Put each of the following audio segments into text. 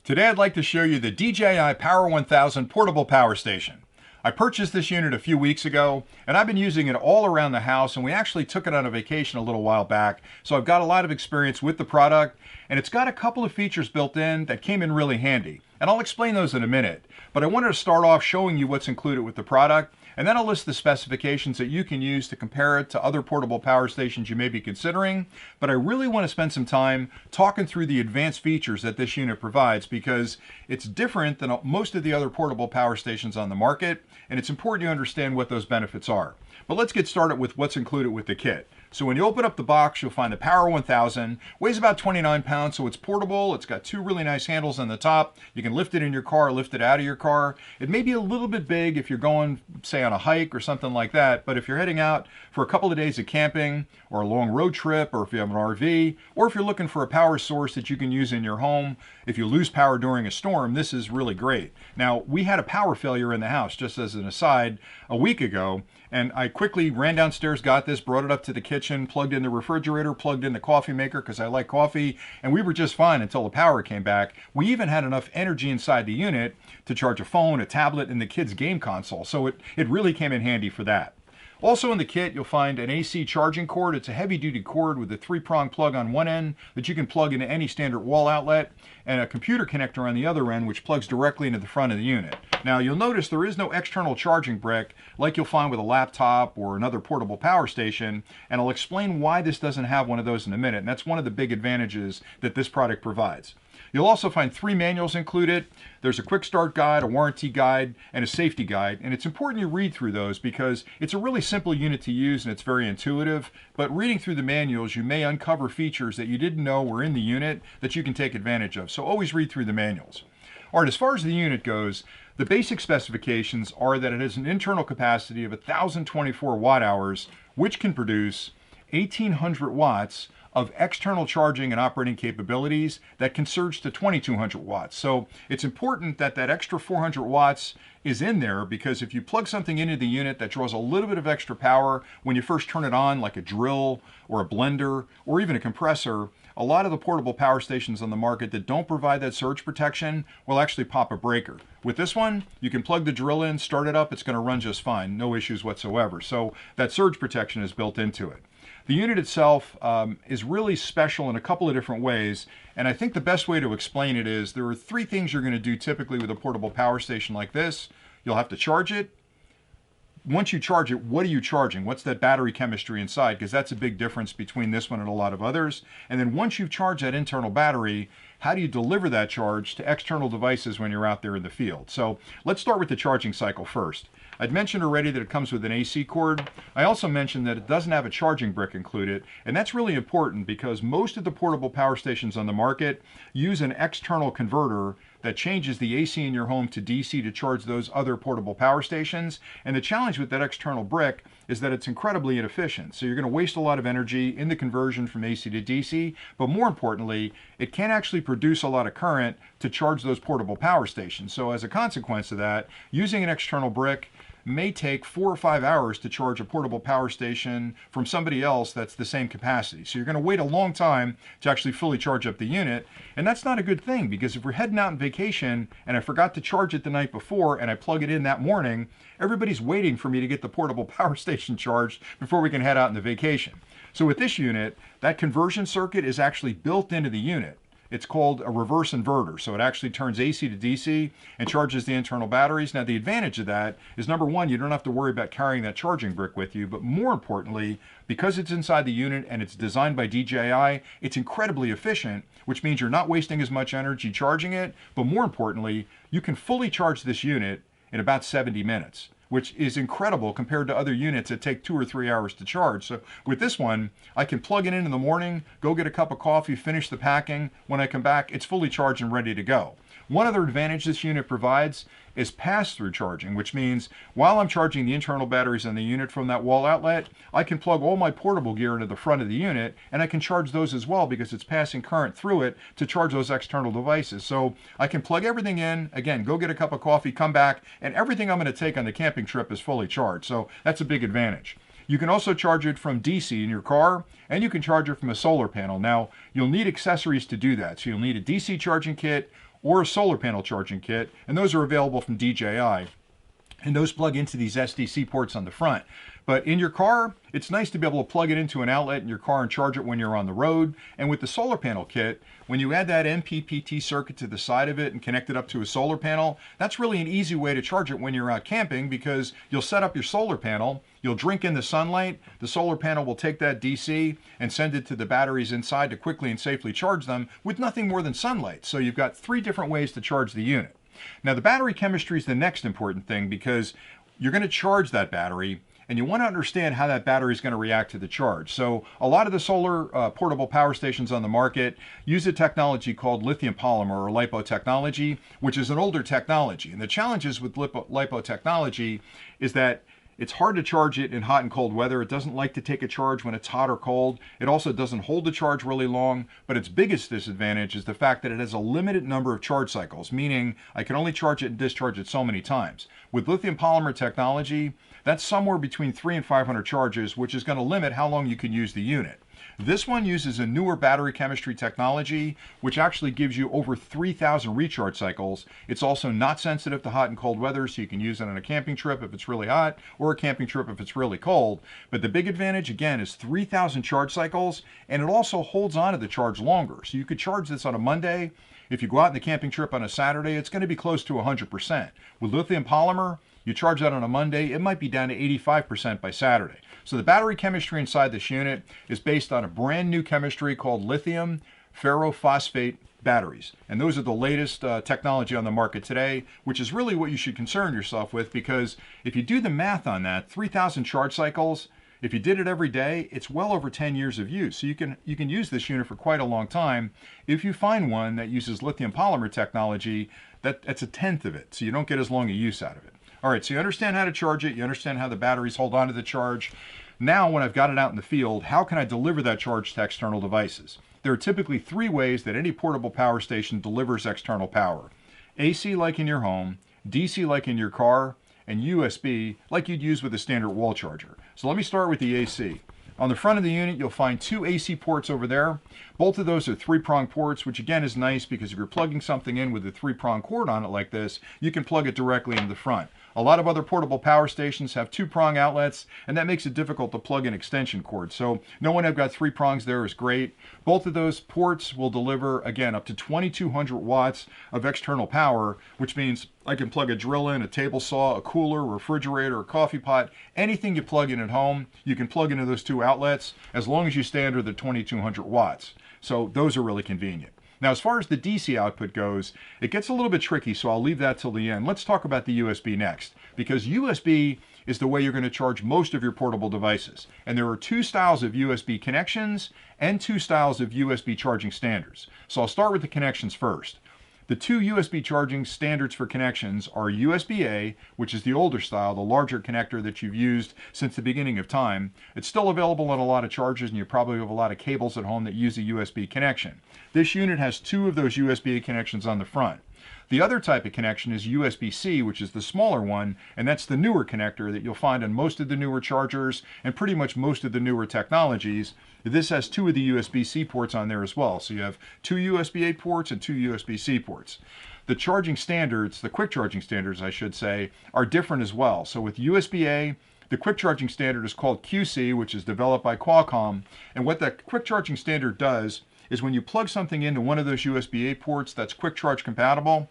Today I'd like to show you the DJI Power 1000 portable power station. I purchased this unit a few weeks ago and I've been using it all around the house, and we actually took it on a vacation a little while back, so I've got a lot of experience with the product, and it's got a couple of features built in that came in really handy, and I'll explain those in a minute. But I wanted to start off showing you what's included with the product, and then I'll list the specifications that you can use to compare it to other portable power stations you may be considering. But I really want to spend some time talking through the advanced features that this unit provides, because it's different than most of the other portable power stations on the market, and it's important you understand what those benefits are. But let's get started with what's included with the kit. So when you open up the box, you'll find the Power 1000. Weighs about 29 pounds, so it's portable. It's got two really nice handles on the top. You can lift it in your car, lift it out of your car. It may be a little bit big if you're going, say, on a hike or something like that, but if you're heading out for a couple of days of camping or a long road trip, or if you have an RV, or if you're looking for a power source that you can use in your home, if you lose power during a storm, this is really great. Now, we had a power failure in the house, just as an aside, a week ago, and I quickly ran downstairs, got this, brought it up to the kitchen, plugged in the refrigerator, plugged in the coffee maker because I like coffee, and we were just fine until the power came back. We even had enough energy inside the unit to charge a phone, a tablet, and the kids' game console, so it really came in handy for that. Also in the kit, you'll find an AC charging cord. It's a heavy-duty cord with a 3-prong plug on one end that you can plug into any standard wall outlet, and a computer connector on the other end which plugs directly into the front of the unit. Now you'll notice there is no external charging brick like you'll find with a laptop or another portable power station, and I'll explain why this doesn't have one of those in a minute, and that's one of the big advantages that this product provides. You'll also find 3 manuals included. There's a quick start guide, a warranty guide, and a safety guide. And it's important you read through those because it's a really simple unit to use and it's very intuitive. But reading through the manuals, you may uncover features that you didn't know were in the unit that you can take advantage of. So always read through the manuals. All right, as far as the unit goes, the basic specifications are that it has an internal capacity of 1,024 watt hours, which can produce 1,800 watts of external charging and operating capabilities that can surge to 2,200 watts. So it's important that that extra 400 watts is in there, because if you plug something into the unit that draws a little bit of extra power when you first turn it on, like a drill or a blender or even a compressor, a lot of the portable power stations on the market that don't provide that surge protection will actually pop a breaker. With this one, you can plug the drill in, start it up, it's going to run just fine, no issues whatsoever. So that surge protection is built into it. The unit itself is really special in a couple of different ways, and I think the best way to explain it is there are 3 things you're going to do typically with a portable power station like this. You'll have to charge it. Once you charge it, what are you charging? What's that battery chemistry inside? Because that's a big difference between this one and a lot of others. And then once you've charged that internal battery, how do you deliver that charge to external devices when you're out there in the field? So let's start with the charging cycle first. I'd mentioned already that it comes with an AC cord. I also mentioned that it doesn't have a charging brick included, and that's really important because most of the portable power stations on the market use an external converter that changes the AC in your home to DC to charge those other portable power stations. And the challenge with that external brick is that it's incredibly inefficient. So you're going to waste a lot of energy in the conversion from AC to DC, but more importantly, it can't actually produce a lot of current to charge those portable power stations. So as a consequence of that, using an external brick may take 4 or 5 hours to charge a portable power station from somebody else that's the same capacity. So you're going to wait a long time to actually fully charge up the unit, and that's not a good thing, because if we're heading out on vacation and I forgot to charge it the night before and I plug it in that morning, everybody's waiting for me to get the portable power station charged before we can head out on the vacation. So with this unit, that conversion circuit is actually built into the unit. It's called a reverse inverter, so it actually turns AC to DC and charges the internal batteries. Now the advantage of that is, number one, you don't have to worry about carrying that charging brick with you, but more importantly, because it's inside the unit and it's designed by DJI, it's incredibly efficient, which means you're not wasting as much energy charging it, but more importantly, you can fully charge this unit in about 70 minutes. Which is incredible compared to other units that take 2 or 3 hours to charge. So with this one, I can plug it in the morning, go get a cup of coffee, finish the packing. When I come back, it's fully charged and ready to go. One other advantage this unit provides is pass-through charging, which means while I'm charging the internal batteries on the unit from that wall outlet, I can plug all my portable gear into the front of the unit, and I can charge those as well because it's passing current through it to charge those external devices. So I can plug everything in, again, go get a cup of coffee, come back, and everything I'm going to take on the camping trip is fully charged. So that's a big advantage. You can also charge it from DC in your car, and you can charge it from a solar panel. Now, you'll need accessories to do that. So you'll need a DC charging kit, or a solar panel charging kit, and those are available from DJI. And those plug into these SDC ports on the front. But in your car, it's nice to be able to plug it into an outlet in your car and charge it when you're on the road. And with the solar panel kit, when you add that MPPT circuit to the side of it and connect it up to a solar panel, that's really an easy way to charge it when you're out camping, because you'll set up your solar panel, you'll drink in the sunlight, the solar panel will take that DC and send it to the batteries inside to quickly and safely charge them with nothing more than sunlight. So you've got 3 different ways to charge the unit. Now, the battery chemistry is the next important thing, because you're going to charge that battery and you want to understand how that battery is going to react to the charge. So a lot of the solar portable power stations on the market use a technology called lithium polymer or LiPo technology, which is an older technology. And the challenges with LiPo technology is that it's hard to charge it in hot and cold weather. It doesn't like to take a charge when it's hot or cold. It also doesn't hold the charge really long, but its biggest disadvantage is the fact that it has a limited number of charge cycles, meaning I can only charge it and discharge it so many times. With lithium polymer technology, that's somewhere between 300 and 500 charges, which is going to limit how long you can use the unit. This one uses a newer battery chemistry technology, which actually gives you over 3,000 recharge cycles. It's also not sensitive to hot and cold weather, so you can use it on a camping trip if it's really hot, or a camping trip if it's really cold. But the big advantage, again, is 3,000 charge cycles, and it also holds on to the charge longer. So you could charge this on a Monday. If you go out on the camping trip on a Saturday, it's going to be close to 100%. With lithium polymer, you charge that on a Monday, it might be down to 85% by Saturday. So the battery chemistry inside this unit is based on a brand new chemistry called lithium ferrophosphate batteries. And those are the latest technology on the market today, which is really what you should concern yourself with, because if you do the math on that, 3,000 charge cycles, if you did it every day, it's well over 10 years of use. So you can use this unit for quite a long time. If you find one that uses lithium polymer technology, that's a tenth of it. So you don't get as long a use out of it. All right, so you understand how to charge it, you understand how the batteries hold on to the charge. Now, when I've got it out in the field, how can I deliver that charge to external devices? There are typically 3 ways that any portable power station delivers external power. AC like in your home, DC like in your car, and USB like you'd use with a standard wall charger. So let me start with the AC. On the front of the unit, you'll find 2 AC ports over there. Both of those are 3-prong ports, which again is nice because if you're plugging something in with a 3-prong cord on it like this, you can plug it directly into the front. A lot of other portable power stations have 2-prong outlets, and that makes it difficult to plug in extension cords. So knowing I've got 3 prongs there is great. Both of those ports will deliver, again, up to 2,200 watts of external power, which means I can plug a drill in, a table saw, a cooler, refrigerator, a coffee pot, anything you plug in at home, you can plug into those 2 outlets as long as you stay under the 2,200 watts. So those are really convenient. Now, as far as the DC output goes, it gets a little bit tricky, so I'll leave that till the end. Let's talk about the USB next, because USB is the way you're going to charge most of your portable devices. And there are 2 styles of USB connections and 2 styles of USB charging standards. So I'll start with the connections first. The 2 USB charging standards for connections are USB-A, which is the older style, the larger connector that you've used since the beginning of time. It's still available on a lot of chargers, and you probably have a lot of cables at home that use a USB connection. This unit has 2 of those USB-A connections on the front. The other type of connection is USB-C, which is the smaller one, and that's the newer connector that you'll find on most of the newer chargers and pretty much most of the newer technologies. This has 2 of the USB-C ports on there as well. So you have 2 USB-A ports and 2 USB-C ports. The charging standards, the quick charging standards, I should say, are different as well. So with USB-A, the quick charging standard is called QC, which is developed by Qualcomm. And what that quick charging standard does is when you plug something into one of those USB-A ports that's quick charge compatible,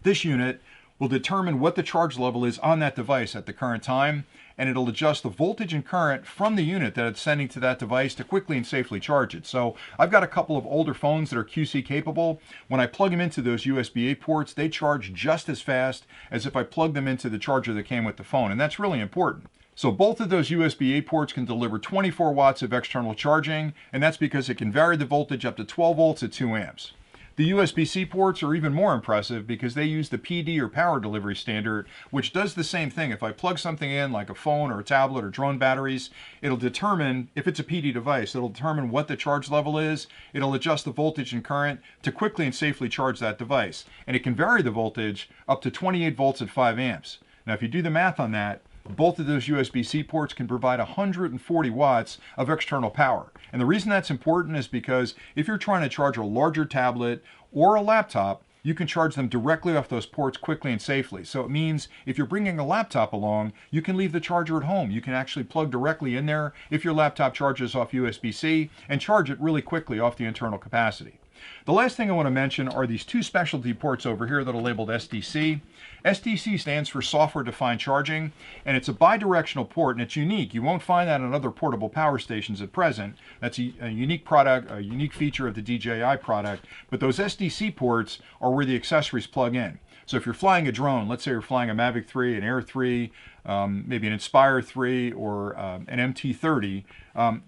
this unit will determine what the charge level is on that device at the current time, and it'll adjust the voltage and current from the unit that it's sending to that device to quickly and safely charge it. So I've got a couple of older phones that are QC capable. When I plug them into those USB-A ports, they charge just as fast as if I plugged them into the charger that came with the phone, and that's really important. So both of those USB-A ports can deliver 24 watts of external charging, and that's because it can vary the voltage up to 12 volts at 2 amps. The USB-C ports are even more impressive because they use the PD or power delivery standard, which does the same thing. If I plug something in like a phone or a tablet or drone batteries, it'll determine, if it's a PD device, it'll determine what the charge level is. It'll adjust the voltage and current to quickly and safely charge that device. And it can vary the voltage up to 28 volts at 5 amps. Now, if you do the math on that, both of those USB-C ports can provide 140 watts of external power. And the reason that's important is because if you're trying to charge a larger tablet or a laptop, you can charge them directly off those ports quickly and safely. So it means if you're bringing a laptop along, you can leave the charger at home. You can actually plug directly in there if your laptop charges off USB-C and charge it really quickly off the internal capacity. The last thing I want to mention are these two specialty ports over here that are labeled SDC. SDC stands for Software Defined Charging, and it's a bidirectional port, and it's unique. You won't find that on other portable power stations at present. That's a unique product, a unique feature of the DJI product, but those SDC ports are where the accessories plug in. So if you're flying a drone, let's say you're flying a Mavic 3, an Air 3, maybe an Inspire 3, or an MT30,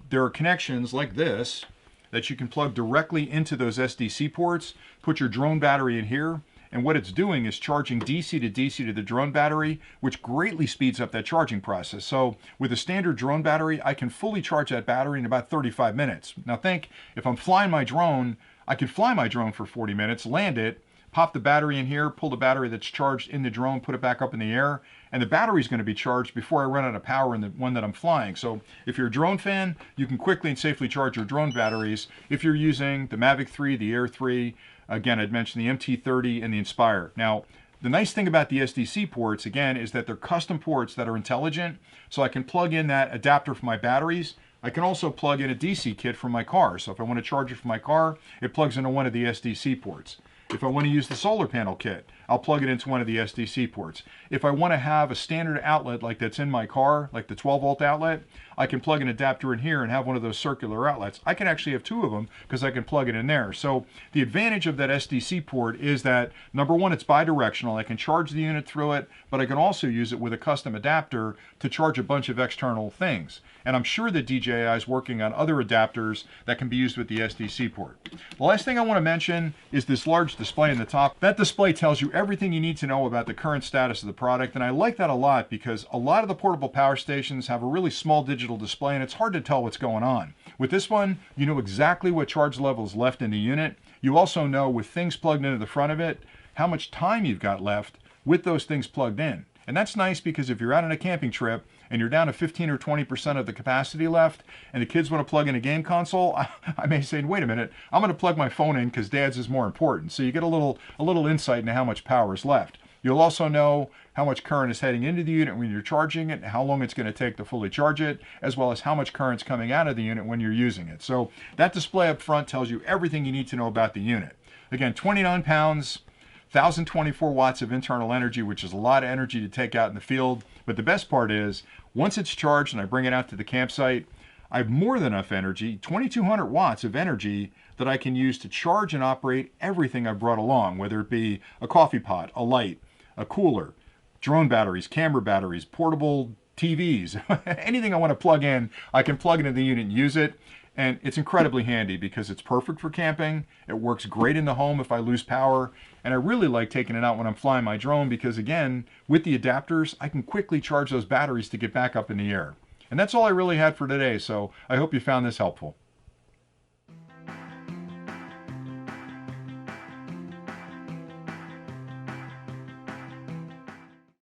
there are connections like this that you can plug directly into those SDC ports, put your drone battery in here, and what it's doing is charging DC to DC to the drone battery, which greatly speeds up that charging process. So with a standard drone battery, I can fully charge that battery in about 35 minutes. Now think, if I'm flying my drone, I can fly my drone for 40 minutes, land it, pop the battery in here, pull the battery that's charged in the drone, put it back up in the air, and the battery is going to be charged before I run out of power in the one that I'm flying. So if you're a drone fan, you can quickly and safely charge your drone batteries. If you're using the Mavic 3, the Air 3, again, I'd mentioned the MT30 and the Inspire. Now, the nice thing about the SDC ports, again, is that they're custom ports that are intelligent, so I can plug in that adapter for my batteries. I can also plug in a DC kit from my car. So if I want to charge it from my car, it plugs into one of the SDC ports. If I want to use the solar panel kit, I'll plug it into one of the SDC ports. If I want to have a standard outlet like that's in my car, like the 12-volt outlet, I can plug an adapter in here and have one of those circular outlets. I can actually have two of them because I can plug it in there. So the advantage of that SDC port is that, number one, it's bidirectional. I can charge the unit through it, but I can also use it with a custom adapter to charge a bunch of external things. And I'm sure that DJI is working on other adapters that can be used with the SDC port. The last thing I want to mention is this large display in the top. That display tells you everything you need to know about the current status of the product, and I like that a lot because a lot of the portable power stations have a really small digital display and it's hard to tell what's going on. With this one, you know exactly what charge level is left in the unit. You also know, with things plugged into the front of it, how much time you've got left with those things plugged in. And that's nice because if you're out on a camping trip and you're down to 15 or 20% of the capacity left and the kids want to plug in a game console, I may say, wait a minute, I'm going to plug my phone in because Dad's is more important. So you get a little insight into how much power is left. You'll also know how much current is heading into the unit when you're charging it, and how long it's going to take to fully charge it, as well as how much current's coming out of the unit when you're using it. So that display up front tells you everything you need to know about the unit. Again, 29 pounds, 1,024 watts of internal energy, which is a lot of energy to take out in the field. But the best part is, once it's charged and I bring it out to the campsite, I have more than enough energy, 2,200 watts of energy, that I can use to charge and operate everything I've brought along, whether it be a coffee pot, a light, a cooler, drone batteries, camera batteries, portable TVs, anything I want to plug in, I can plug it into the unit and use it. And it's incredibly handy because it's perfect for camping. It works great in the home if I lose power. And I really like taking it out when I'm flying my drone because, again, with the adapters, I can quickly charge those batteries to get back up in the air. And that's all I really had for today, so I hope you found this helpful.